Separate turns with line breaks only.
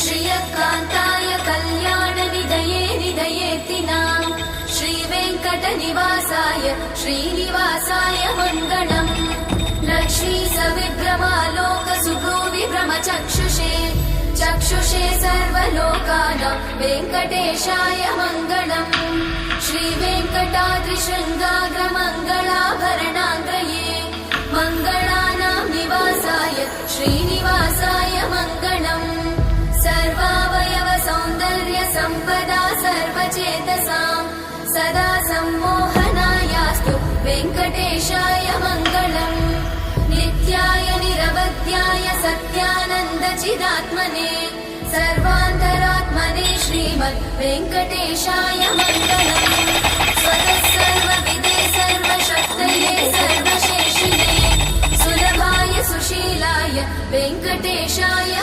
श्रियकान्ताय कल्याणनिधये निधयेतिनाम् श्रीवेङ्कटनिवासाय श्रीनिवासाय मङ्गलम् लक्ष्मी सविभ्रमालोक सुभ्रूविभ्रमचक्षुषे चक्षुषे सर्वलोकानां वेङ्कटेशाय मङ्गलम् श्रीवेङ्कटाद्रिशृङ्गाग्रमङ्गलाभरणाङ्गये मङ्गलानां निवासाय श्रीनिवासाय मङ्गलम् सर्वावयव सौन्दर्य सम्पदा सर्वचेतसां सदा सम्मोहनायास्तु वेङ्कटेशाय मङ्गलम् नित्याय निरवध्याय सत्यानन्दचिदात्मने सर्वान्तरात्मने श्रीमद् वेङ्कटेशाय मङ्गलम् स्वतः सर्वविदे सर्वशक्तये सर्वशेषिणे सुलभाय सुशीलाय वेङ्कटेशाय